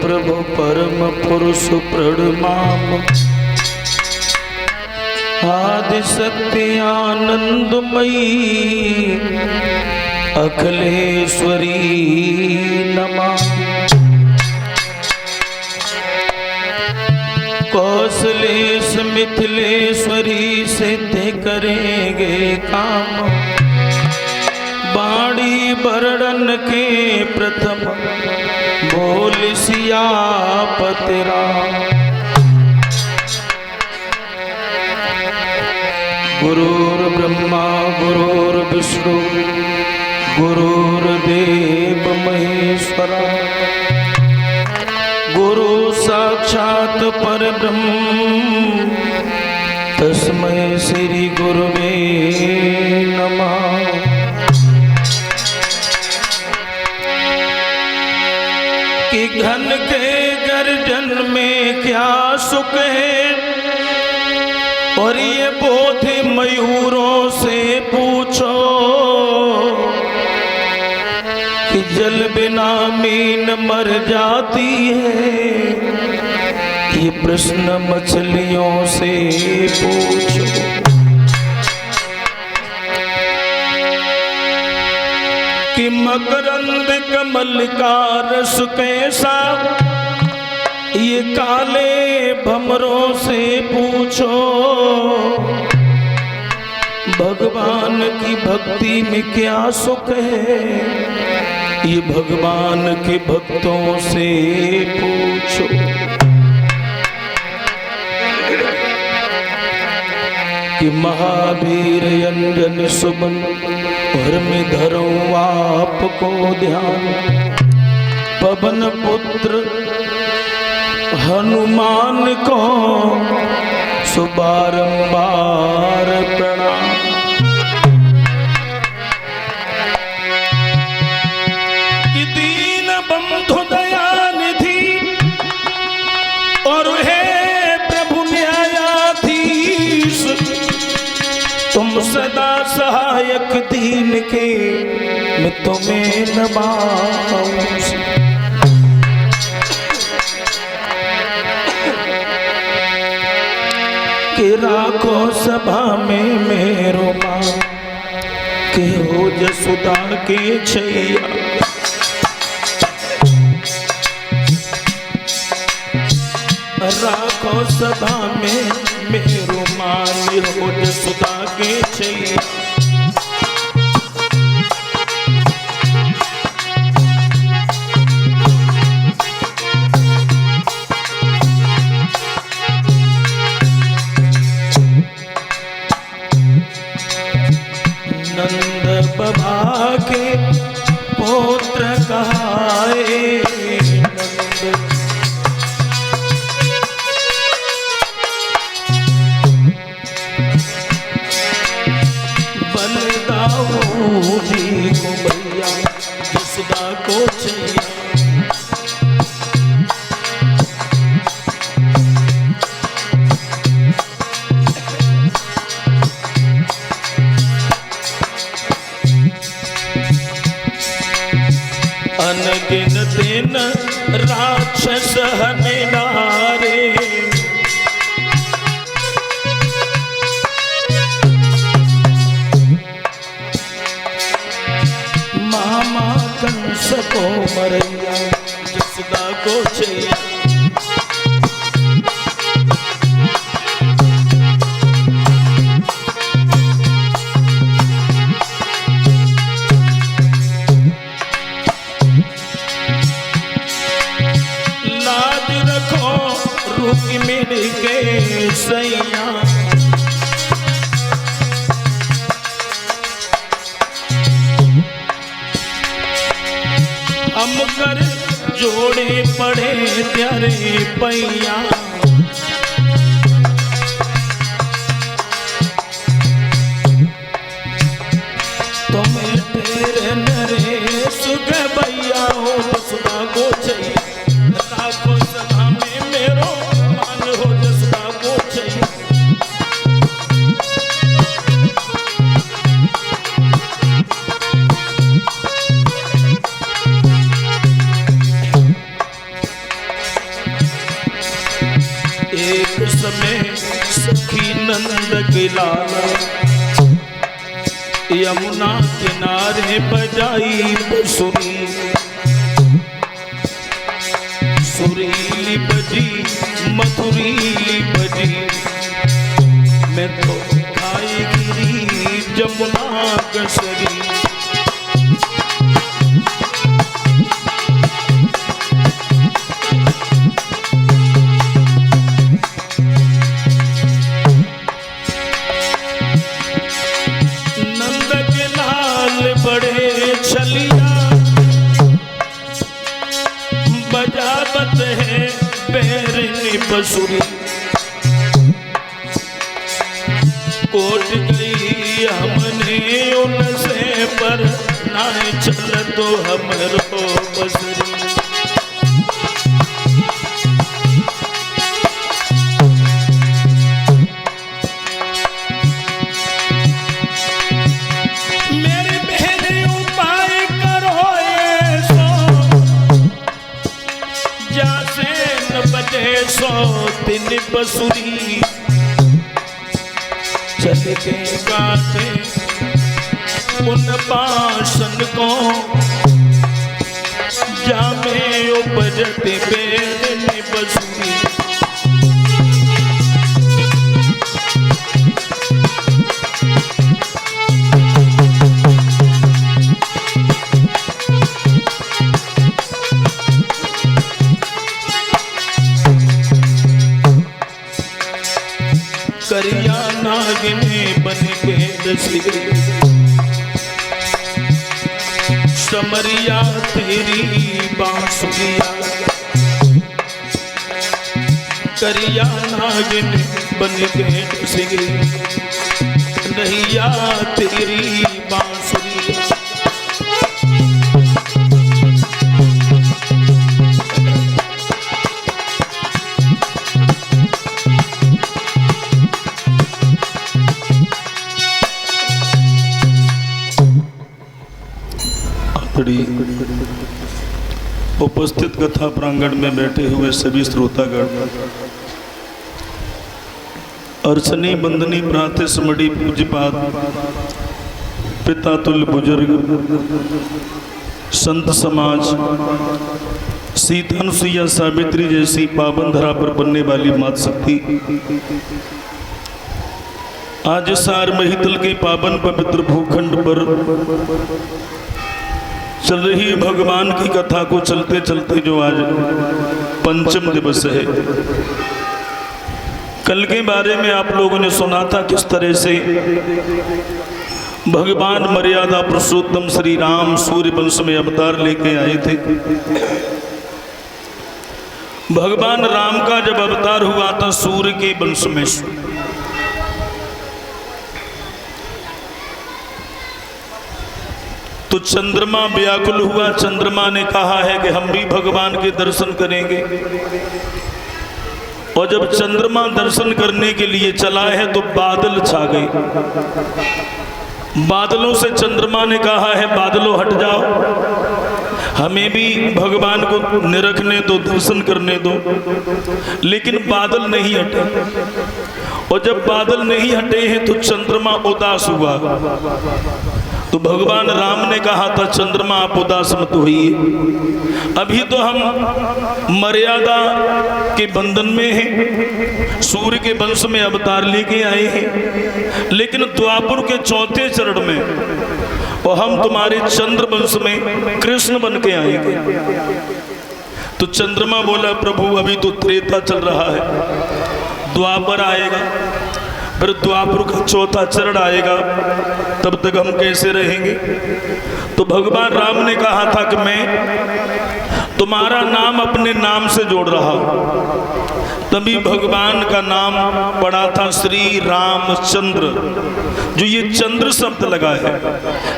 प्रभु परम पुरुष प्रणमाम। आदिशक्ति आनंदमयी अखिलेश्वरी नमः। कौशलेश मिथिलेश्वरी से ते करेंगे काम। बाणी वर्णन के प्रथम बोल सियापति राम। गुरुर्ब्रह्मा गुरुर्विष्णु गुरुर्देव महेश्वरा। गुरु साक्षात परब्रह्म तस्मै श्री गुरुवे नमः। कि घन के गर्जन में क्या सुख है, और ये बोध मयूरों से पूछो कि जल बिना मीन मर जाती है, ये प्रश्न मछलियों से पूछो। कि मकरंद कमल का रस कैसा, ये काले भमरों से पूछो। भगवान की भक्ति में क्या सुख है, ये भगवान के भक्तों से पूछो। कि महावीर अंजन सुमन भर में धरूं आपको ध्यान। पवन पुत्र हनुमान को सुबारंबार प्रणाम। कि दीन बंधु दयानिधि और है प्रभु न्यायाधीश, तुम सदा सहायक दीन के, मैं तुम्हें नवाऊं। कि राखो सभा में मेरो माँ, के हो जसुदा के छैया। राखो सभा में मेरो मान, हो जसुदा के छैया। नंद बभा के पुत्र कहाए नंद। बलदाऊ जी को भैया जसुदा को छैया। अनगिन दिन राक्षस हनिनारे, मामा कंस को मरैया जसुदा को छैया। मिल के सैया, हम कर जोड़े पड़े प्यारे पैया। तुम्हें तेरे नरेश के भैया हो जसुदा को छैया। राखो सभा में मेरो मान, हो जसुदा को छैया। में सखी नंद के लाला, यमुना किनारे बजाई बंसुरी, सुरीली बजी मधुरीली बजी, मैं तो खाई गिरी जमुना कसरी। नंद के लाल बड़े छलिया, बजावत है पैरनी बंसुरी, कोट गई हमने उनसे पर ना चल तो हमरो बंसुरी। मेरी बहन उपाय करो ऐसो, जैसे न बजे 100 दिन बंसुरी, चल के गाते उन पाशन को, जामे उपजते बेरनी बंसुरी। करिया नागिने बन के दसी, समरिया तेरी बांसुरिया, करिया नागिने बन के दसी, नैया तेरी बांसुरिया। उपस्थित कथा प्रांगण में बैठे हुए सभी श्रोतागण, अर्चनी बंदनी प्रातः स्मृति पूज्यपाद पिता तुल्य बुजुर्ग संत समाज, सीता अनुसुईया सावित्री जैसी पावन धरा पर बनने वाली मात शक्ति, आज सार महितल के पावन पवित्र भूखंड पर चल रही भगवान की कथा को चलते चलते जो आज पंचम दिवस है। कल के बारे में आप लोगों ने सुना था किस तरह से भगवान मर्यादा पुरुषोत्तम श्री राम सूर्य वंश में अवतार लेके आए थे। भगवान राम का जब अवतार हुआ था सूर्य के वंश में, तो चंद्रमा व्याकुल हुआ। चंद्रमा ने कहा है कि हम भी भगवान के दर्शन करेंगे, और जब चंद्रमा दर्शन करने के लिए चला है तो बादल छा गए। बादलों से चंद्रमा ने कहा है बादलों हट जाओ, हमें भी भगवान को निरखने दो, दर्शन करने दो। लेकिन बादल नहीं हटे, और जब बादल नहीं हटे हैं तो चंद्रमा उदास हुआ। तो भगवान राम ने कहा था चंद्रमा आप उदास मत होइए, अभी तो हम मर्यादा के बंधन में हैं, सूर्य के वंश में अवतार लेके आए हैं, लेकिन द्वापर के चौथे चरण में और हम तुम्हारे चंद्र वंश में कृष्ण बन के आएंगे। तो चंद्रमा बोला प्रभु अभी तो त्रेता चल रहा है, द्वापर आएगा, फिर द्वापर का चौथा चरण आएगा, तब तक हम कैसे रहेंगे। तो भगवान राम ने कहा था कि मैं तुम्हारा नाम अपने नाम से जोड़ रहा हूं। तभी भगवान का नाम पड़ा था श्री रामचंद्र। जो ये चंद्र शब्द लगा है,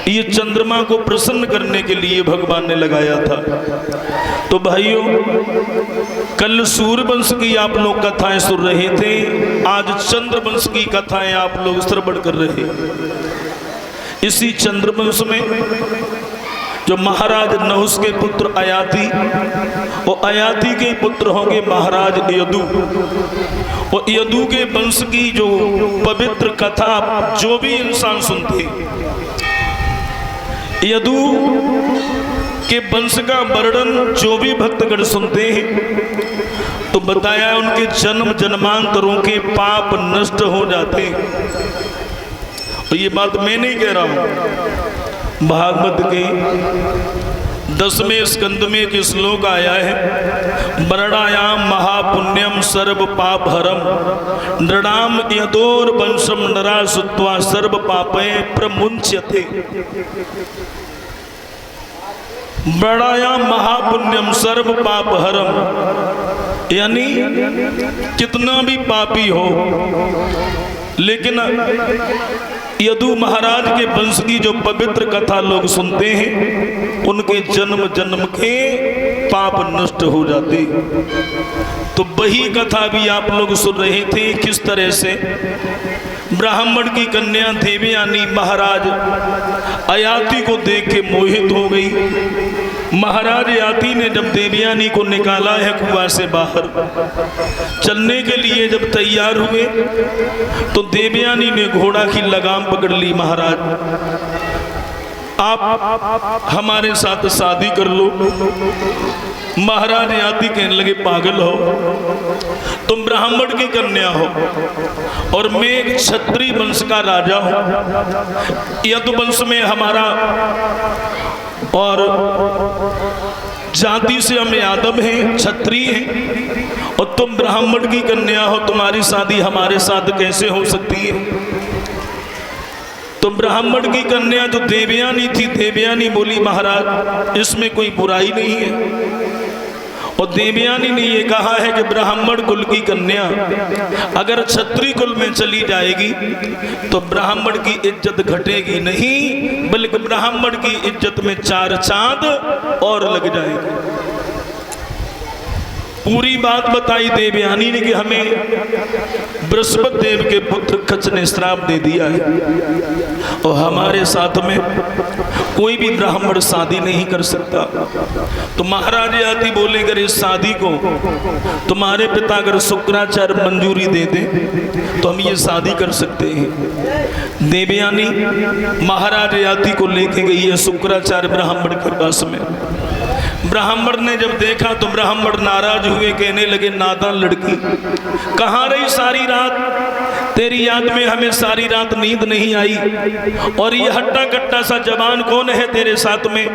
ये चंद्रमा को प्रसन्न करने के लिए भगवान ने लगाया था। तो भाइयों, कल सूर्यवंश की आप लोग कथाएं सुन रहे थे, आज चंद्रवंश की कथाएं आप लोग श्रवण कर रहे। इसी चंद्रवंश में जो महाराज नहुस के पुत्र अयाति वो अयाति के पुत्र होंगे महाराज यदु। और यदु के वंश की जो पवित्र कथा जो भी इंसान सुनते, यदु के वंश का वर्णन जो भी भक्तगण सुनते हैं तो बताया उनके जन्म जन्मांतरों के पाप नष्ट हो जाते हैं। और ये बात मैं नहीं कह रहा हूं, भागवत के 10वें स्कंद में एक श्लोक आया है, वर्णायाम महापुण्यम सर्व पाप हरम नृणाम यदोर वंशम नरा सुत्वा सर्व पापे प्रमुंच्यते। वर्णायाम महापुण्यम सर्व पाप हरम, यानी कितना भी पापी हो लेकिन यदु महाराज के वंश की जो पवित्र कथा लोग सुनते हैं उनके जन्म जन्म के पाप नष्ट हो जाते। तो वही कथा भी आप लोग सुन रहे थे, किस तरह से ब्राह्मण की कन्या देवयानी महाराज अयाति को देख के मोहित हो गई। महाराज याति ने जब देवयानी को निकाला है कुआं से बाहर, चलने के लिए जब तैयार हुए तो देवयानी ने घोड़ा की लगाम पकड़ ली। महाराज आप हमारे साथ शादी कर लो। महाराज याति कहने लगे पागल हो, तुम ब्राह्मण की कन्या हो और मैं एक क्षत्रिय वंश का राजा हूं। यदु वंश में हमारा और जाति से हम यादव हैं, क्षत्रिय हैं, और तुम ब्राह्मण की कन्या हो, तुम्हारी शादी हमारे साथ कैसे हो सकती है। तो ब्राह्मण की कन्या जो देवयानी थी, देवयानी बोली महाराज इसमें कोई बुराई नहीं है। और देवयानी ने ये कहा है कि ब्राह्मण कुल की कन्या अगर क्षत्रिय कुल में चली जाएगी तो ब्राह्मण की इज्जत घटेगी नहीं, बल्कि ब्राह्मण की इज्जत में 4 चांद और लग जाएगी। पूरी बात बताई देवयानी ने कि हमें बृहस्पति देव के पुत्र कच्छ ने श्राप दे दिया है और हमारे साथ में कोई भी ब्राह्मण शादी नहीं कर सकता। तो महाराज याति बोले अगर इस शादी को तुम्हारे पिता अगर शुक्राचार्य मंजूरी दे दे तो हम ये शादी कर सकते हैं। देवयानी महाराज याति को लेके गई है शुक्राचार्य ब्राह्मण के पास में। ब्राह्मण ने जब देखा तो ब्राह्मण नाराज हुए, कहने लगे नादान लड़की कहाँ रही सारी रात, तेरी याद में हमें सारी रात नींद नहीं आई, और ये हट्टा कट्टा सा जवान कौन है तेरे साथ में।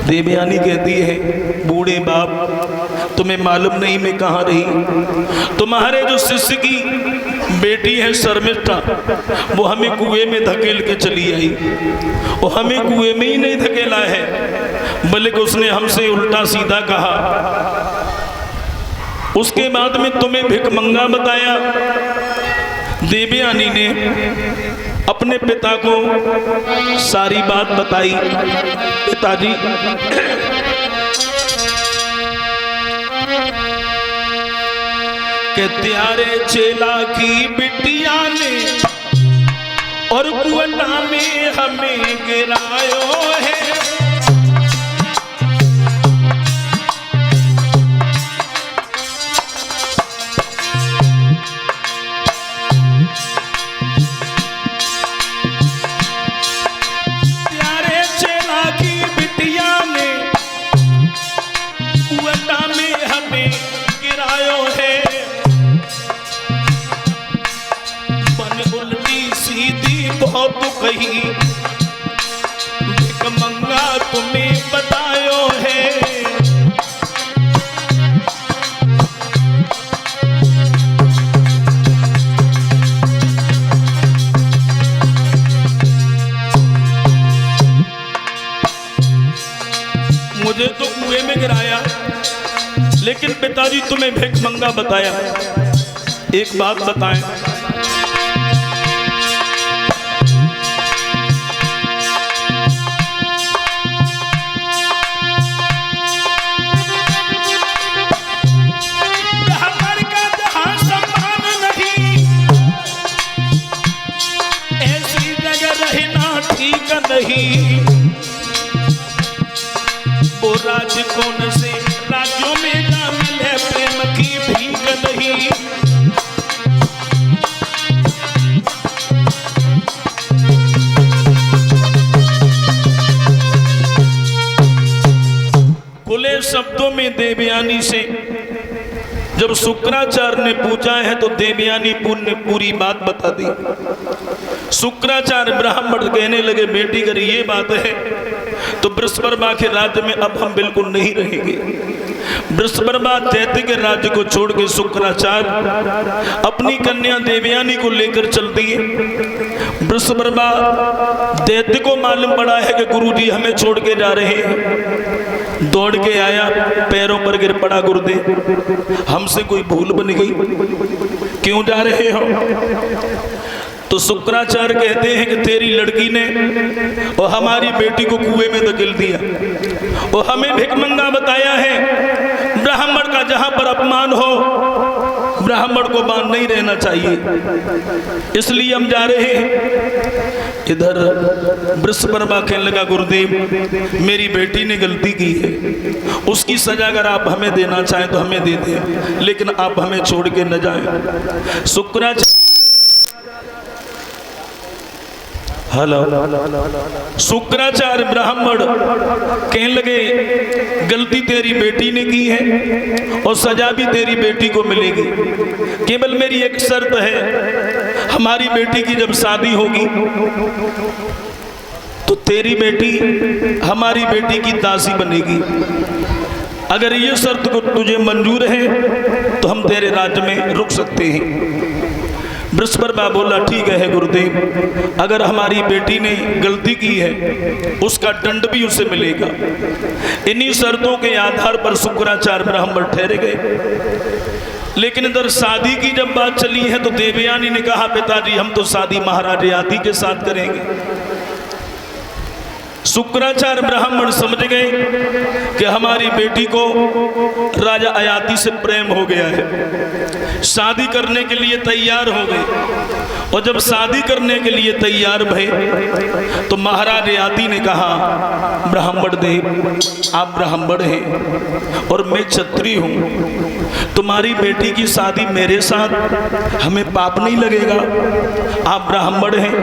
देवयानी कहती है बूढ़े बाप तुम्हें मालूम नहीं मैं कहाँ रही। तुम्हारे जो शिष्य की बेटी है शर्मिष्ठा वो हमें कुएं में धकेल के चली आई, और हमें कुएं में ही नहीं धकेला है बल्कि उसने हमसे उल्टा सीधा कहा। उसके बाद में तुम्हें भिखमंगा बताया। देवयानी ने अपने पिता को सारी बात बताई। पिताजी के त्यारे चेला की बिटिया ने और कुआं में हमें गिरायो है। कही भिखमंगा तुम्हें बतायो है। मुझे तो कुएं में गिराया लेकिन पिताजी तुम्हें भिखमंगा बताया। एक बात बताएं, नहीं वो राज कौन से राज खुले शब्दों में देवयानी से जब शुक्राचार्य ने पूछा है तो देवयानी ने पूरी बात बता दी। शुक्राचार्य ब्राह्मण कहने लगे बेटी अगर ये बात है तो वृषपर्वा के राज्य में अब हम बिल्कुल नहीं रहेंगे। वृषपर्वा दैत्य के राज्य को छोड़ के शुक्राचार्य अपनी कन्या देवयानी को लेकर चल दिए। वृषपर्वा दैत्य को मालूम पड़ा है कि गुरुजी हमें छोड़ के जा रहे हैं। दौड़ के आया, पैरों पर गिर पड़ा, गुरुदेव हमसे कोई भूल बन गई, क्यों जा रहे हो? तो शुक्राचार्य कहते हैं कि तेरी लड़की ने और हमारी बेटी को कुएं में धकेल दिया और हमें भिखमंगा बताया है। ब्राह्मण का जहां पर अपमान हो ब्राह्मण को बांध नहीं रहना चाहिए, इसलिए हम जा रहे हैं। इधर वृषपर्वा कहने लगा गुरुदेव मेरी बेटी ने गलती की है, उसकी सजा अगर आप हमें देना चाहें तो हमें दे दें, लेकिन आप हमें छोड़ के न जाएं। शुक्राचार्य ब्राह्मण कहने लगे गलती तेरी बेटी ने की है और सजा भी तेरी बेटी को मिलेगी, केवल मेरी एक शर्त है, हमारी बेटी की जब शादी होगी तो तेरी बेटी हमारी बेटी की दासी बनेगी। अगर ये शर्त को तुझे मंजूर है तो हम तेरे राज्य में रुक सकते हैं। वृषपर्वा बोला ठीक है गुरुदेव, अगर हमारी बेटी ने गलती की है उसका दंड भी उसे मिलेगा। इन्हीं शर्तों के आधार पर शुक्राचार्य ब्राह्मण ठहरे गए। लेकिन इधर शादी की जब बात चली है तो देवयानी ने कहा पिताजी हम तो शादी महाराज याति के साथ करेंगे। शुक्राचार्य ब्राह्मण समझ गए कि हमारी बेटी को राजा अयाति से प्रेम हो गया है, शादी करने के लिए तैयार हो गए। और जब शादी करने के लिए तैयार भए तो महाराज अयाति ने कहा ब्राह्मण देव आप ब्राह्मण हैं और मैं क्षत्रिय हूँ, तुम्हारी बेटी की शादी मेरे साथ हमें पाप नहीं लगेगा, आप ब्राह्मण हैं।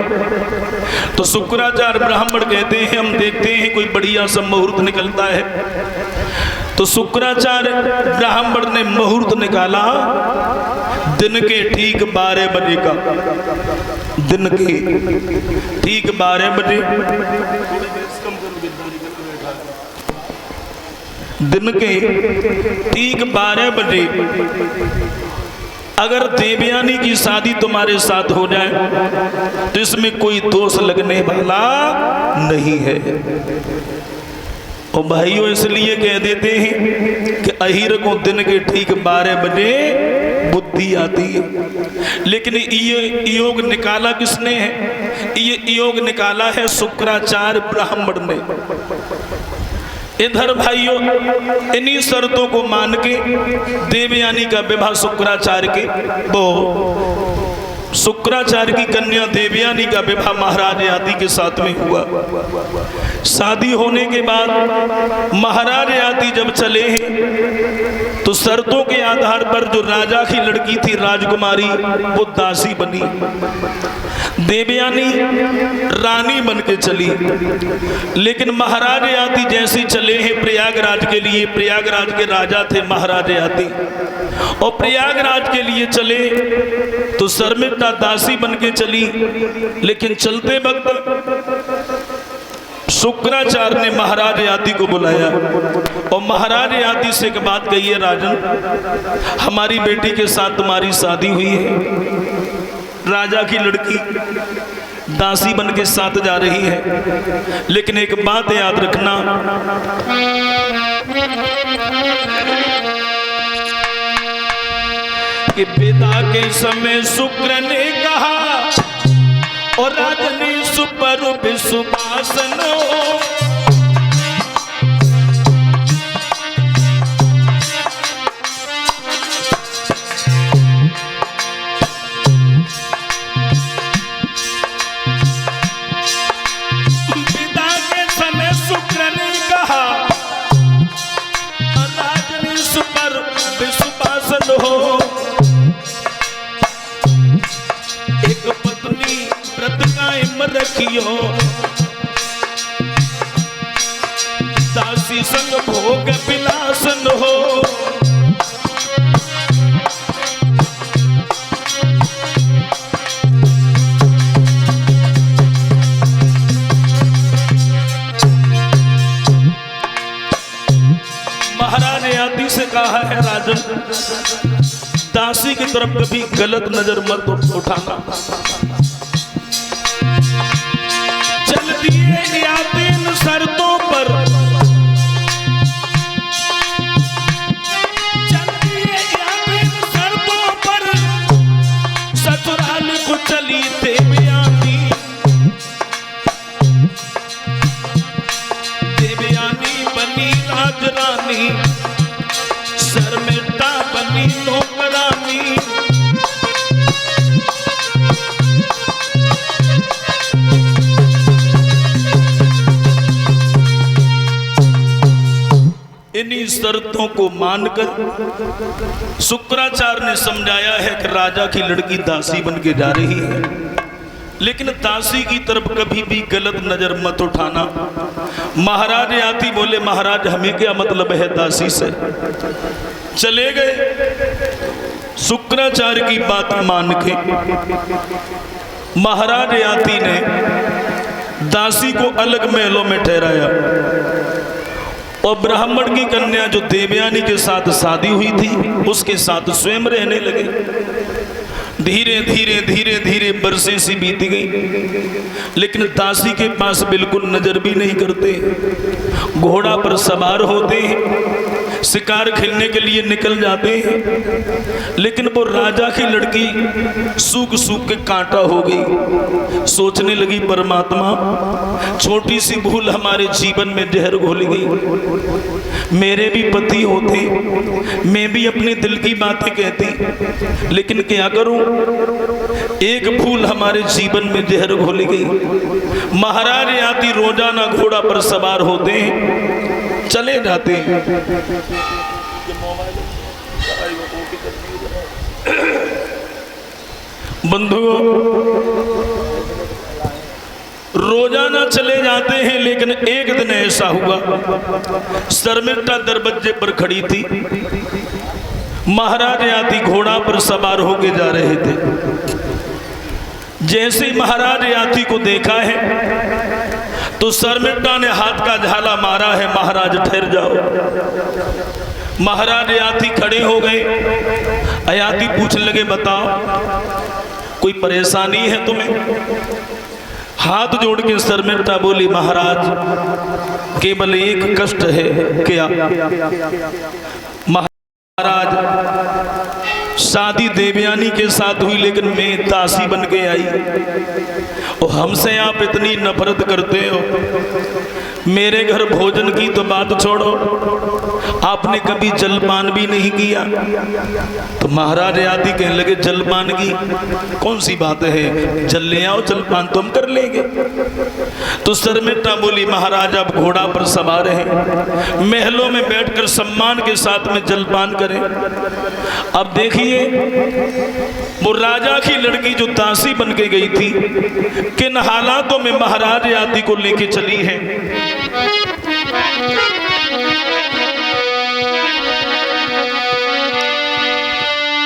तो शुक्राचार्य ब्राह्मण कहते हैं हम देखते हैं कोई बढ़िया सा मुहूर्त निकलता है। तो शुक्राचार्य ब्राह्मण ने मुहूर्त निकाला दिन के ठीक 12 बजे का, दिन के ठीक 12 बजे, दिन के ठीक 12 बजे अगर देवयानी की शादी तुम्हारे साथ हो जाए तो इसमें कोई दोष लगने वाला नहीं है। और भाइयों इसलिए कह देते हैं कि अहीर को दिन के ठीक 12 बजे बुद्धि आती है। लेकिन ये योग निकाला किसने है? ये योग निकाला है शुक्राचार्य ब्राह्मण ने। इधर भाइयों इन्हीं शर्तों को मान के देवयानी का विवाह शुक्राचार्य के शुक्राचार्य की कन्या देवयानी का विवाह महाराज अयाति के साथ में हुआ। शादी होने के बाद महाराज अयाति जब चले हैं तो शर्तों के आधार पर जो राजा की लड़की थी राजकुमारी वो दासी बनी, देवयानी रानी बन के चली। लेकिन महाराज अयाति जैसे चले हैं प्रयागराज के लिए, प्रयागराज के राजा थे महाराज अयाति, और प्रयागराज के लिए चले तो शर्मिष्ठा दासी बन के चली। लेकिन चलते वक्त शुक्राचार्य ने महाराज अयाति को बुलाया और महाराज अयाति से एक बात कही है, राजन हमारी बेटी के साथ तुम्हारी शादी हुई है, राजा की लड़की दासी बन के साथ जा रही है, लेकिन एक बात याद रखना कि पिता के समय शुक्र ने कहा और राजनी सुपर विश्वासन हो, पिता के समय शुक्र ने कहा राजनी सुपर विश्वासन हो, एक पत्नी व्रत कायम रखियो, दासी दासी संग भोग विलासन हो। महाराज आदि से कहा है राजन, दासी की तरफ कभी गलत नजर मत उठाना। चल दिए आते इन शर्तों पर, चल दिए आते इन शर्तों पर, ससुराल को चली देवयानी। देवयानी बनी राजरानी, शर्मिष्ठा बनी नौकरानी। इन्हीं शर्तों को मानकर शुक्राचार्य ने समझाया है कि राजा की लड़की दासी बन के जा रही है, लेकिन दासी की तरफ कभी भी गलत नजर मत उठाना। महाराज आती बोले, महाराज हमें क्या मतलब है दासी से। चले गए। शुक्राचार्य की बात मान के महाराज आती ने दासी को अलग महलों में ठहराया और ब्राह्मण की कन्या जो देवयानी के साथ शादी हुई थी उसके साथ स्वयं रहने लगे। धीरे धीरे धीरे धीरे बरसें सी बीती गई, लेकिन दासी के पास बिल्कुल नजर भी नहीं करते। घोड़ा पर सवार होते हैं, शिकार खेलने के लिए निकल जाते हैं, लेकिन वो राजा की लड़की सूख सूख के कांटा हो गई। सोचने लगी, परमात्मा छोटी सी भूल हमारे जीवन में जहर घोल गई। मेरे भी पति होते, मैं भी अपने दिल की बातें कहती, लेकिन क्या करूं, एक भूल हमारे जीवन में जहर घोल गई। महाराज आती रोजाना घोड़ा पर सवार होते हैं, चले जाते हैं। बंधुओं, रोजाना चले जाते हैं, लेकिन एक दिन ऐसा हुआ, शर्मिष्ठा दरवाजे पर खड़ी थी। महाराज आती घोड़ा पर सवार होके जा रहे थे। जैसे महाराज आती को देखा है तो शर्मिष्ठा ने हाथ का झाला मारा है, महाराज ठहर जाओ। महाराज आती खड़े हो गए। अयाती पूछने लगे, बताओ कोई परेशानी है तुम्हें? हाथ जोड़ के शर्मिष्ठा बोली, महाराज केवल एक कष्ट है। क्या? महाराज शादी देवयानी के साथ हुई, लेकिन मैं दासी बन के आई और हमसे आप इतनी नफरत करते हो। मेरे घर भोजन की तो बात छोड़ो, आपने कभी जलपान भी नहीं किया। तो महाराज आदि कहने लगे, जलपान की कौन सी बात है, जल ले आओ, जलपान तो हम कर लेंगे। तो शर्मिष्ठा बोली, महाराज आप घोड़ा पर सवार हैं, महलों में बैठकर सम्मान के साथ में जलपान करें। अब देखिए, वो राजा की लड़की जो दासी बन के गई थी, किन हालातों में महाराज आदि को लेके चली है।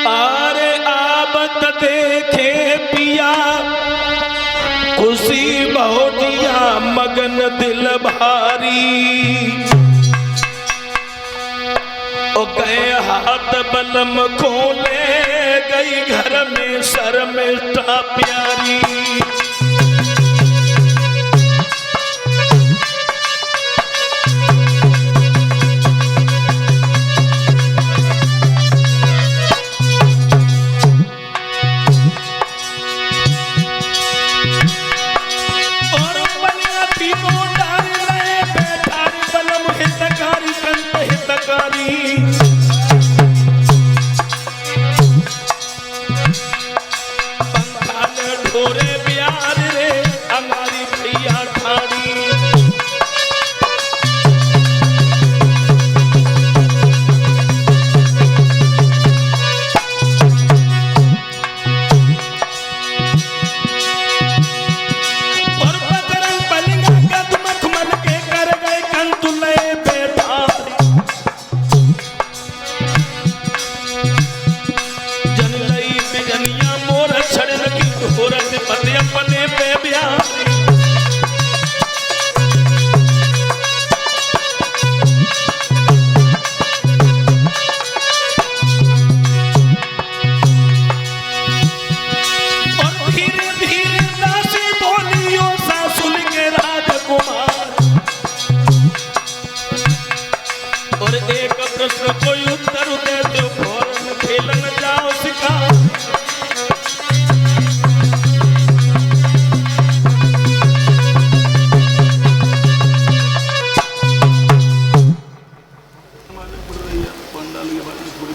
आरे आबत देखे पिया, खुशी बहुजिया मगन दिल भारी। ओ गए हाथ बलम खोले, गई घर में शर्मिष्ठा प्यारी। और बनिया तीनों डाल रहे, बैठा बलम हितकारी, कंठ हितकारी। ढोरे ब्याह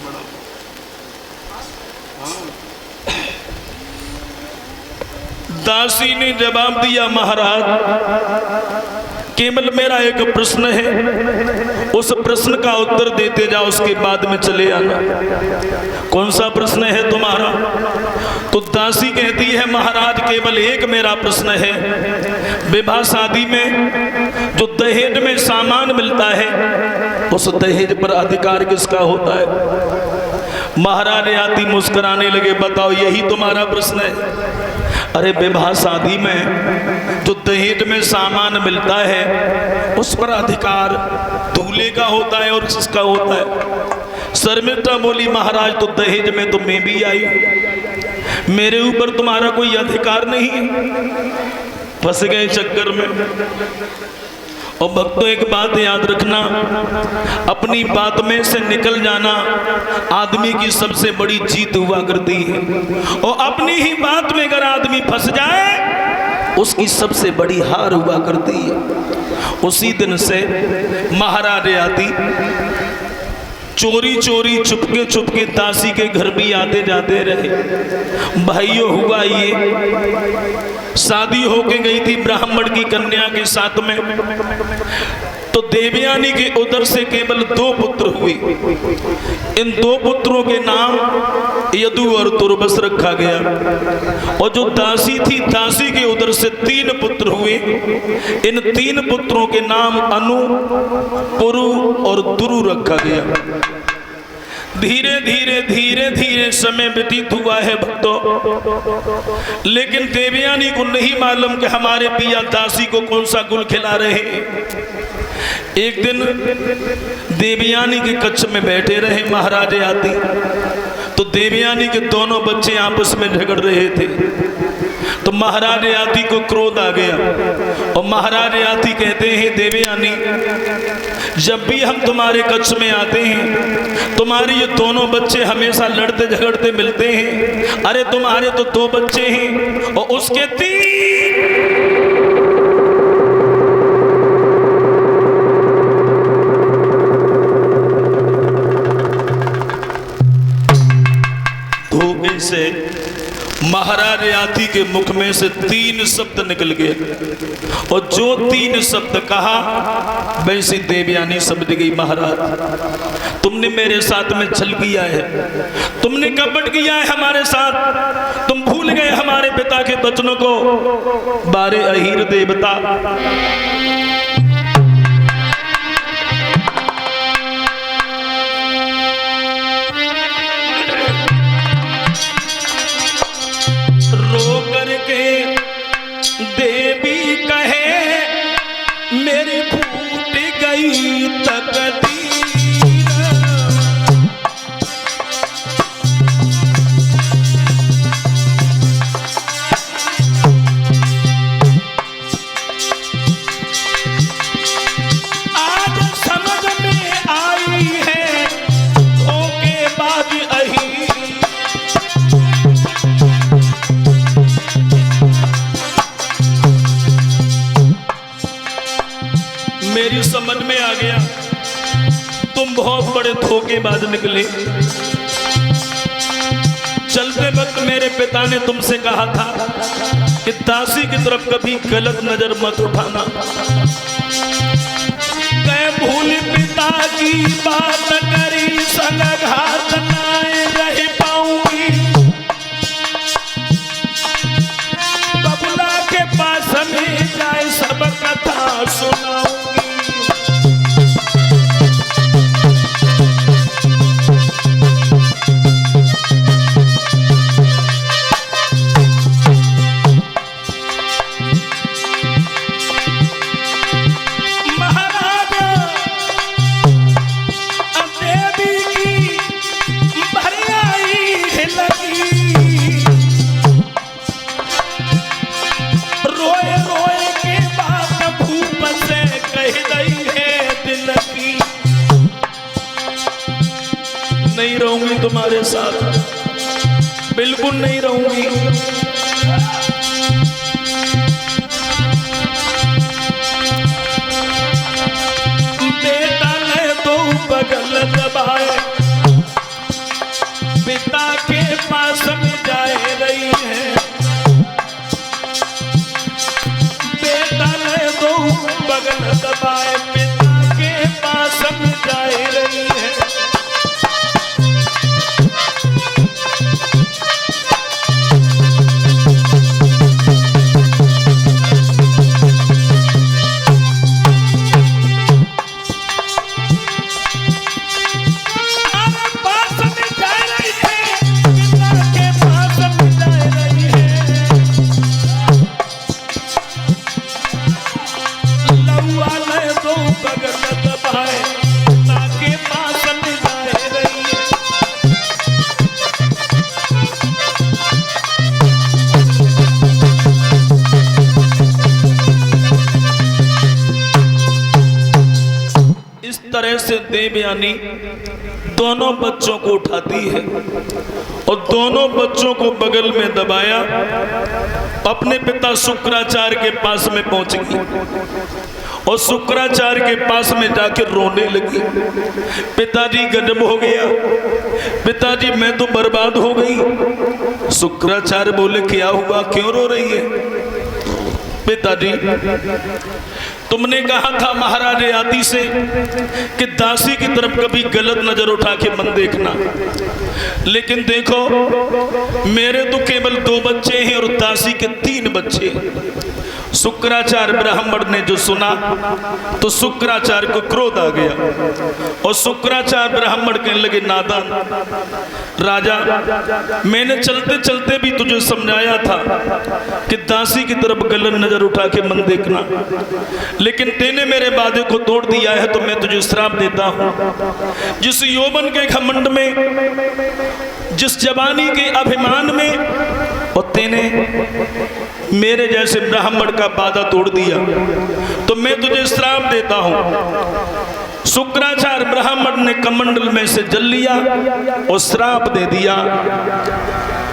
बड़ा। दासी ने जवाब दिया, महाराज केवल मेरा एक प्रश्न है, उस प्रश्न का उत्तर देते जाओ, उसके बाद में चले आना। कौन सा प्रश्न है तुम्हारा? तो दासी कहती है, महाराज केवल एक मेरा प्रश्न है, विवाह शादी में जो दहेज में सामान मिलता है, उस दहेज पर अधिकार किसका होता है? महाराज आती मुस्कुराने लगे, बताओ यही तुम्हारा प्रश्न है? अरे विवाह शादी में जो दहेज में सामान मिलता है, उस पर अधिकार दूल्हे का होता है और किसका होता है? शर्मिष्ठा बोली, महाराज तो दहेज में तो मैं भी आई, मेरे ऊपर तुम्हारा कोई अधिकार नहीं है। फंस गए चक्कर में। और भक्तों एक बात याद रखना, अपनी बात में से निकल जाना आदमी की सबसे बड़ी जीत हुआ करती है, और अपनी ही बात में अगर आदमी फंस जाए उसकी सबसे बड़ी हार हुआ करती है। उसी दिन से महाराज आती चोरी चोरी चुपके दासी के घर भी आते जाते रहे। भाइयों हुआ ये, शादी होके गई थी ब्राह्मण की कन्या के साथ में, तो देवयानी के उदर से केवल 2 पुत्र हुए। इन 2 पुत्रों के नाम यदु और तुर्बस रखा गया, और जो दासी थी, दासी के उदर से 3 पुत्र हुए। इन 3 पुत्रों के नाम अनु, पुरु और दुरु रखा गया। धीरे धीरे समय व्यतीत हुआ है भक्तों, लेकिन देवयानी को नहीं मालूम कि हमारे पिया दासी को कौन सा गुल खिला रहे हैं। एक दिन देवयानी के कक्ष में बैठे रहे महाराज आती, तो देवयानी के दोनों बच्चे आपस में झगड़ रहे थे। तो महाराज आती को क्रोध आ गया, और महाराज आती कहते हैं, देवयानी जब भी हम तुम्हारे कक्ष में आते हैं, तुम्हारे ये दोनों बच्चे हमेशा लड़ते झगड़ते मिलते हैं। अरे तुम्हारे तो 2 बच्चे हैं और उसके 3। धोखे से महाराज आती के मुख में से 3 शब्द निकल गए, और जो 3 शब्द कहा वैसे देवयानी समझ गई, महाराज तुमने मेरे साथ में छल किया है, तुमने कपट किया है हमारे साथ, तुम भूल गए हमारे पिता के वचनों को। बारे अहीर देवता, देवी कहे मेरी फूट गई तकदीर। आज समझ में आई है धोखेबाज अहीर। मेरी समझ में आ गया तुम बहुत बड़े धोखेबाज निकले। चलते वक्त मेरे पिता ने तुमसे कहा था कि दासी की तरफ कभी गलत नजर मत उठाना। मैं भूल पिता की बात करी, संघात नाए रह पाऊंगी। बबुला के पास में जाए सब कथा सुनाऊंगी। नहीं रहूंगी तुम्हारे साथ, बिल्कुल नहीं रहूंगी। बेटा ने 2 बगल दबाए, से देवयानी दोनों बच्चों को उठाती है और दोनों बच्चों को बगल में दबाया, अपने पिता शुक्राचार्य के पास में पहुंच गई और शुक्राचार्य के पास में जाकर रोने लगी। पिताजी गजब हो गया, पिताजी मैं तो बर्बाद हो गई। शुक्राचार्य बोले क्या हुआ, क्यों रो रही है? पिताजी तुमने कहा था महाराज ययाति से कि दासी की तरफ कभी गलत नजर उठा के मन देखना, लेकिन देखो मेरे तो केवल 2 बच्चे हैं और दासी के 3 बच्चे। शुक्राचार्य ब्राह्मण ने जो सुना तो शुक्राचार्य को क्रोध आ गया और शुक्राचार्य ब्राह्मण कहने लगे नादान राजा, मैंने चलते चलते भी तुझे समझाया था कि दासी की तरफ गलत नजर उठा के मन देखना, लेकिन तेने मेरे वादे को तोड़ दिया है, तो मैं तुझे श्राप देता हूं। जिस यौवन के घमंड में, जिस जवानी के अभिमान में और तेने मेरे जैसे ब्राह्मण का वादा तोड़ दिया, तो मैं तुझे श्राप देता हूं। शुक्राचार्य ब्राह्मण ने कमंडल में से जल लिया और श्राप दे दिया।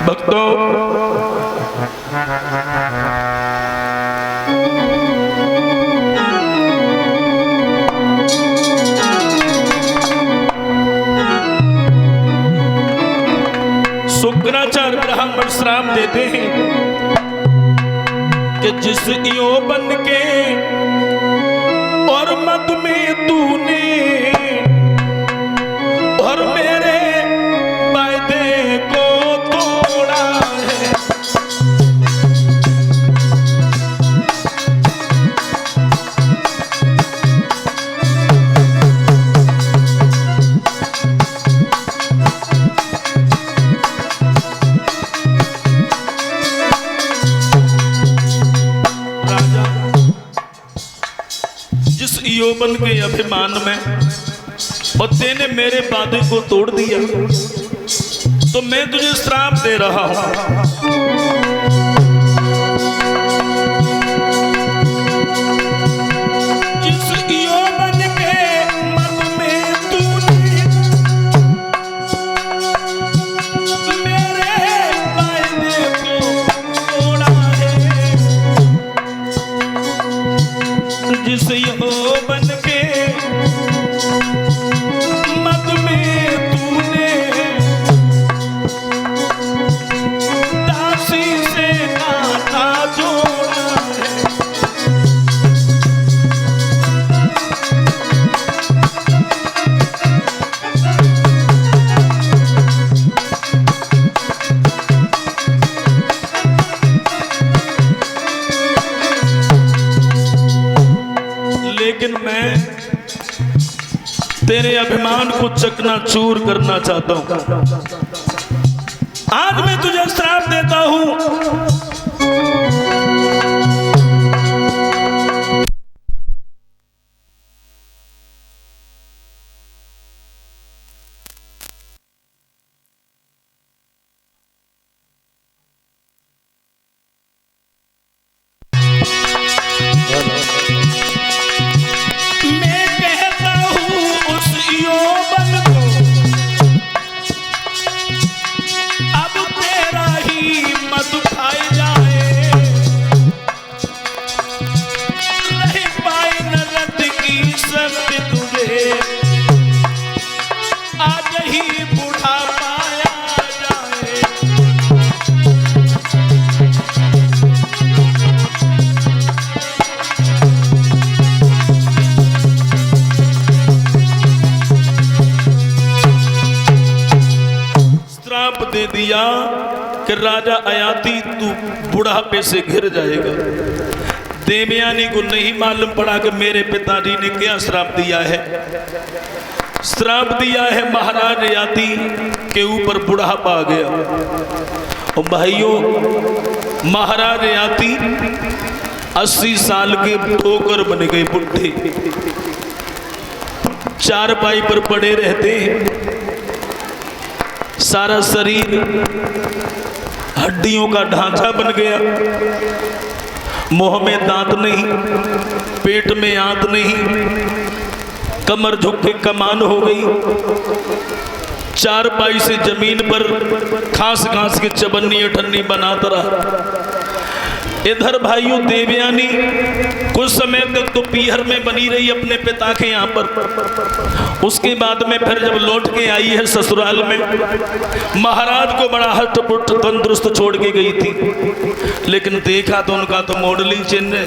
भक्तों शुक्राचार्य ब्राह्मण श्राप देते हैं कि जिस यौवन के और मत में तूने और मेरे वादे को तोड़ा है, यौवन के अभिमान में और तेने मेरे वादे को तोड़ दिया, तो मैं तुझे श्राप दे रहा हूं। जिस यौवन के मन में तूने मेरे वादे को तोड़ा है, जिस यौवन के मत में तूने दासी से नाता जोड़ा है, लेकिन मैं तेरे अभिमान को चकनाचूर करना चाहता हूं। आज मैं तुझे श्राप देता हूं। दे दिया कि राजा ययाति तू बुढ़ापे से घिर जाएगा। देवयानी को नहीं मालूम पड़ा कि मेरे पिताजी ने क्या श्राप दिया है। श्राप दिया है महाराज ययाति के ऊपर बुढ़ापा आ गया। और भाइयों, महाराज ययाति 80 साल के ठोकर बन गए, बुढ़े चारपाई पर पड़े रहते हैं। सारा शरीर हड्डियों का ढांचा बन गया। मुंह में दांत नहीं, पेट में आंत नहीं, कमर झुक के कमान हो गई, चारपाई से जमीन पर खास खास के चबन्नी अठन्नी बनाता रहा। इधर भाइयों देवयानी कुछ समय तक तो पीहर में बनी रही अपने पिता के यहाँ पर। उसके बाद में फिर जब लौट के आई है ससुराल में, महाराज को बड़ा हष्ट-पुष्ट तंदुरुस्त छोड़ के गई थी, लेकिन देखा तो उनका तो मॉडलिंग चिन्ह है।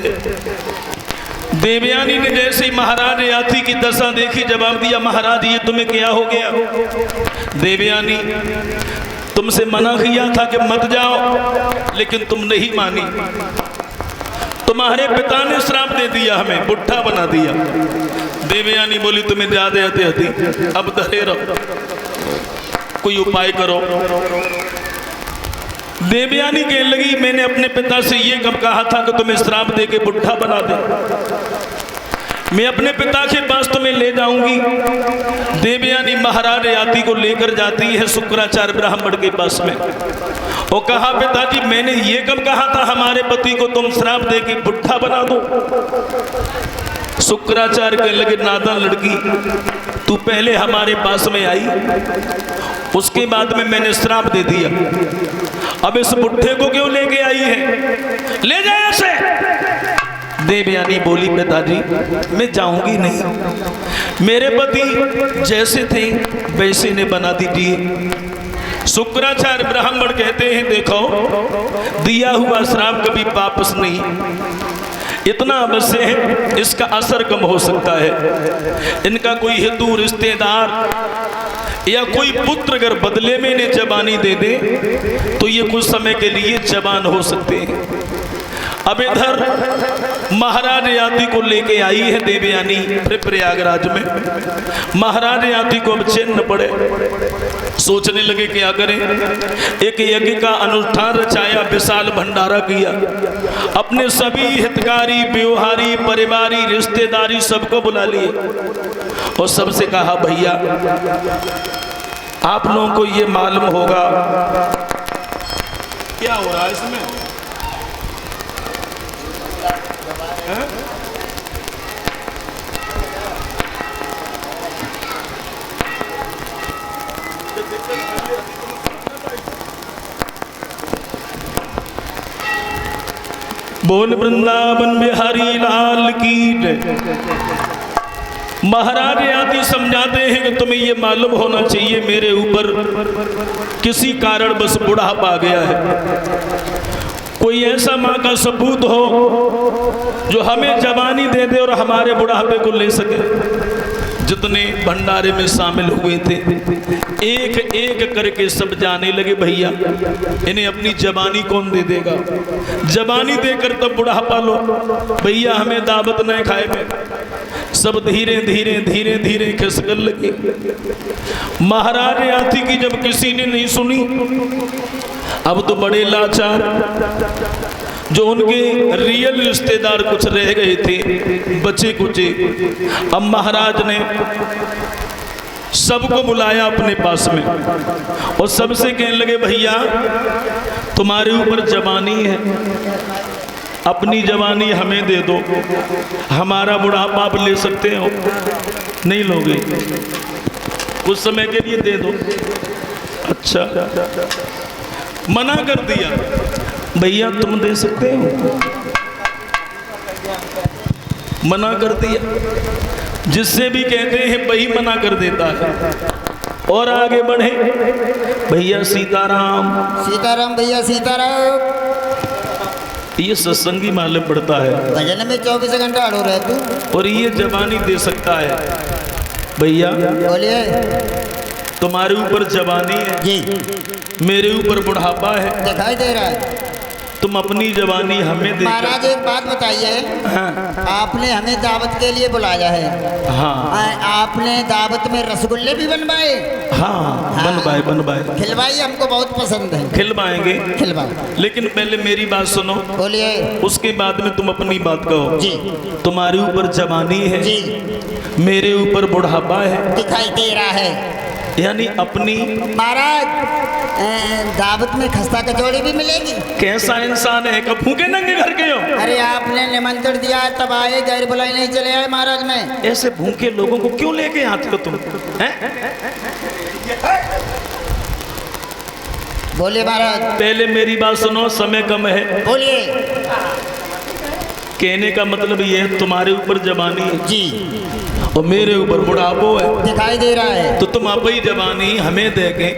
देवयानी ने जैसे ही महाराज यात्री की दशा देखी, जवाब दिया, महाराज ये तुम्हें क्या हो गया? देवयानी, तुमसे मना किया था कि मत जाओ, लेकिन तुम नहीं मानी। तुम्हारे पिता ने श्राप दे दिया, हमें बुढ़ा बना दिया। देवयानी बोली, तुम्हें ज्यादा हती, अब धरे रहो, कोई उपाय करो। देवयानी कहने लगी, मैंने अपने पिता से ये कब कहा था कि तुम्हें श्राप दे के बुढ़ा बना दे? मैं अपने पिता के पास तुम्हें ले जाऊंगी। देवयानी महाराज याति को लेकर जाती है शुक्राचार्य ब्राह्मण के पास में। वो कहा, पिताजी मैंने ये कब कहा था हमारे पति को तुम श्राप दे के बुढ़ा बना दो? शुक्राचार्य के लगे, नादान लड़की, तू पहले हमारे पास में आई, उसके बाद में मैंने श्राप दे दिया, अब इस बुढ़े को क्यों लेके आई है? ले जाए उसे। देवयानी बोली, पिताजी मैं जाऊंगी नहीं, मेरे पति जैसे थे वैसे ने बना दीजिए। शुक्राचार्य ब्राह्मण कहते हैं, देखो दिया हुआ श्राप कभी वापस नहीं, इतना अवश्य है इसका असर कम हो सकता है। इनका कोई हिंदू रिश्तेदार या कोई पुत्र अगर बदले में इन्हें जवानी दे दे तो ये कुछ समय के लिए जवान हो सकते हैं। अब इधर महाराज याति को लेके आई है देवयानी फिर प्रयागराज में। महाराज याति को अब चैन न पड़े, सोचने लगे क्या करें। एक यज्ञ का अनुष्ठान रचाया, विशाल भंडारा किया, अपने सभी हितकारी व्यवहारी परिवारी रिश्तेदारी सबको बुला लिए और सबसे कहा, भैया आप लोगों को ये मालूम होगा क्या हो रहा है इसमें? बोल वृंदावन बिहारी लाल की जय। महाराज याति समझाते हैं कि तुम्हें ये मालूम होना चाहिए मेरे ऊपर किसी कारण बस बुढ़ापा आ गया है। कोई ऐसा माँ का सपूत हो जो हमें जवानी दे दे और हमारे बुढ़ापे को ले सके। जितने भंडारे में शामिल हुए थे एक एक करके सब जाने लगे, भैया इन्हें अपनी जवानी कौन दे देगा? जवानी देकर तब बुढ़ापा लो, भैया हमें दावत न खाए में। सब धीरे धीरे धीरे धीरे खिसकन लगे। महाराज याति की जब किसी ने नहीं सुनी, अब तो बड़े लाचार जो उनके रियल रिश्तेदार कुछ रह गए थे बचे कुचे, अब महाराज ने सबको बुलाया अपने पास में और सबसे कहने लगे, भैया तुम्हारे ऊपर जवानी है, अपनी जवानी हमें दे दो, हमारा बुढ़ापा आप ले सकते हो। नहीं लोगे? कुछ समय के लिए दे दो। अच्छा, मना कर दिया, भैया तुम दे सकते हो? मना कर दिया। जिससे भी कहते हैं वही मना कर देता है। और आगे बढ़े, भैया सीताराम। सीताराम भैया सीताराम। ये सत्संगी मालूम पड़ता है, भजन में 24 घंटा अड़ो रहे तू। और ये जवानी दे सकता है। भैया बोलिए। तुम्हारे ऊपर जवानी है जी, मेरे ऊपर बुढ़ापा है, दिखाई दे रहा है। तुम अपनी जवानी हमें दे। महाराज एक बात बताइए। हाँ। आपने हमें दावत के लिए बुलाया है। हाँ। आपने दावत में रसगुल्ले भी बनवाए? हाँ, बनवाए बनवाए। खिलवाइए, हमको बहुत पसंद है। खिलवाएंगे, खिलवाए। लेकिन पहले मेरी बात सुनो। बोलिए। उसके बाद में तुम अपनी बात कहो। जी। तुम्हारे ऊपर जवानी है जी, मेरे ऊपर बुढ़ापा है, दिखाई दे रहा है। यानी अपनी। महाराज दावत में खस्ता कचौड़ी भी मिलेगी। कैसा इंसान है, कब भूखे नंगे घर के हो? अरे आपने निमंत्रण दिया तब आए, गैर बुलाई नहीं चले आए महाराज में। ऐसे भूखे लोगों को क्यों लेके आते हो तुम हैं? बोलिए महाराज। पहले मेरी बात सुनो, समय कम है। बोलिए। कहने का मतलब ये है तुम्हारे ऊपर जवानी है जी और मेरे ऊपर बुढ़ापो है। दिखाई दे रहा है। तो तुम अपनी जवानी हमें दे के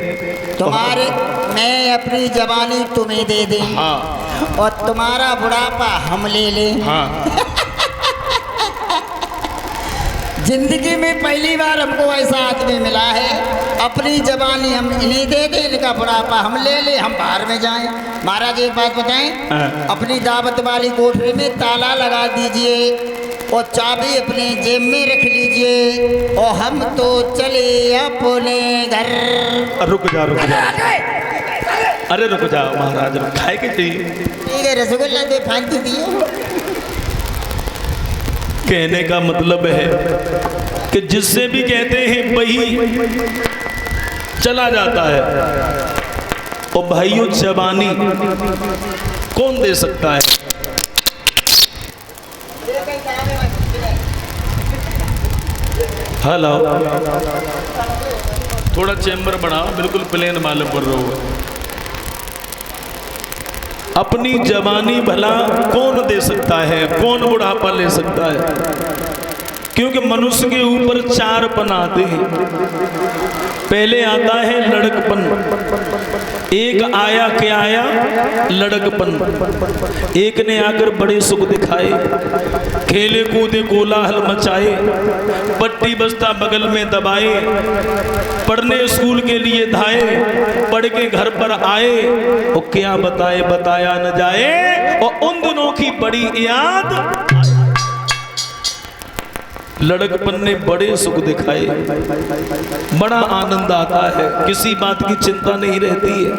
तुम्हारे मैं अपनी जवानी तुम्हें दे दे। हाँ और तुम्हारा बुढ़ापा हम ले लें। हाँ। जिंदगी में पहली बार हमको ऐसा आदमी मिला है, अपनी जवानी हम इन्हें दे दे, इनका बुढ़ापा हम ले ले, हम बाहर में जाएं। महाराज एक बात बताएं, हाँ। अपनी दावत वाली कोठरी में ताला लगा दीजिए और चाबी अपने जेब में रख लीजिए और हम तो चले अपने घर। रुक जा रुक जा, अरे रुक जा महाराज, खाए के चाहिए। ठीक है, रसगुल्ला दे, फांसी दिए। कहने का मतलब है कि जिससे भी कहते हैं वही चला जाता है। और भाइयों जवानी कौन दे सकता है? हेलो, थोड़ा चेंबर बढ़ाओ, बिल्कुल प्लेन मालूम पड़ रहा हो। अपनी जवानी भला कौन दे सकता है, कौन बुढ़ापा ले सकता है? क्योंकि मनुष्य के ऊपर 4 पन आते हैं। पहले आता है लड़कपन। एक आया क्या आया? लड़कपन। एक ने आकर बड़े सुख दिखाए, खेले कूदे कोलाहल मचाए, पट्टी बस्ता बगल में दबाए, पढ़ने स्कूल के लिए धाए, पढ़ के घर पर आए और क्या बताए बताया न जाए, और उन दिनों की बड़ी याद। लड़कपन ने बड़े सुख दिखाए, बड़ा आनंद आता है, किसी बात की चिंता नहीं रहती है।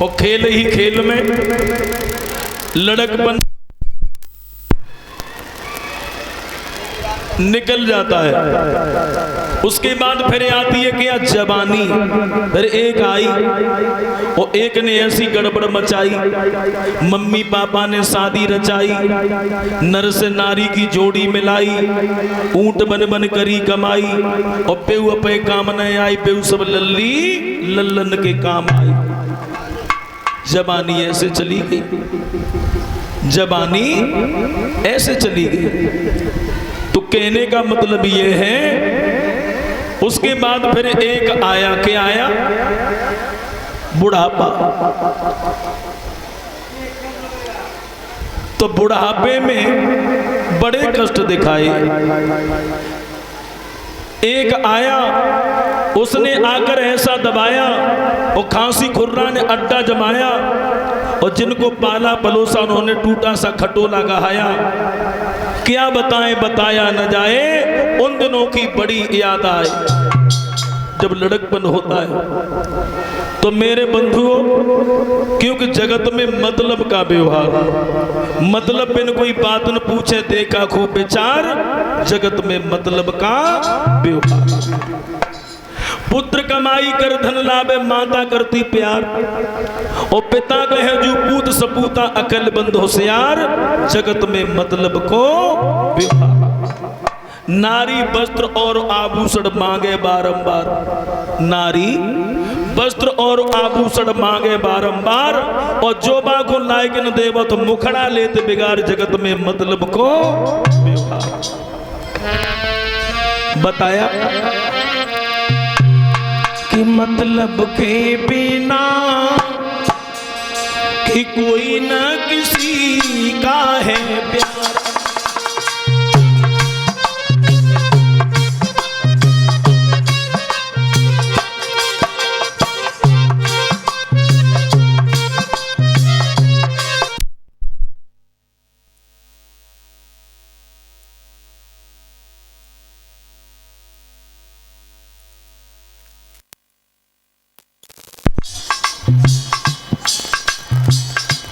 और खेल ही खेल में लड़कपन निकल जाता है। उसके बाद फिर आती है क्या? जवानी। फिर एक आई और एक ने ऐसी गड़बड़ मचाई, मम्मी पापा ने शादी रचाई, नर से नारी की जोड़ी मिलाई, ऊंट बन बन करी कमाई, और पेऊ अपे काम न आई, पेऊ सब लल्ली लल्लन के काम आई। जवानी ऐसे चली गई, जवानी ऐसे चली गई। तो कहने का मतलब ये है, उसके बाद फिर एक आया, क्या आया? बुढ़ापा। तो बुढ़ापे में बड़े कष्ट दिखाए। एक आया, उसने आकर ऐसा दबाया और खांसी खुर्रा ने अड्डा जमाया, और जिनको पाला पलोसा उन्होंने टूटा सा खटोला गहाया। क्या बताएं बताया न जाए, उन दिनों की बड़ी याद आए जब लड़कपन होता है। तो मेरे बंधुओं, क्योंकि जगत में मतलब का व्यवहार, मतलब बिन कोई बात न पूछे देखा खूब विचार, जगत में मतलब का व्यवहार। पुत्र कमाई कर धन लावे, माता करती प्यार, और पिता कहे जो पूत सपूता अकल बंद होशियार, जगत में मतलब को व्यवहार। नारी वस्त्र और आभूषण मांगे बारंबार, नारी वस्त्र और आभूषण मांगे बारंबार, और जो बाको लायक न देव तो मुखड़ा लेते बिगाड़, जगत में मतलब को व्यवहार। बताया कि मतलब के बिना कि कोई न किसी का है प्यार।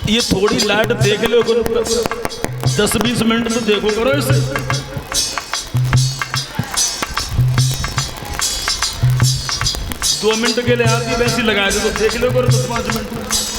ये थोड़ी लाइट देख लो, 10-20 मिनट तो देखो करो इसे। 2 मिनट के लिए आती वैसी लगा दे तो देख लो करो 10-5 मिनट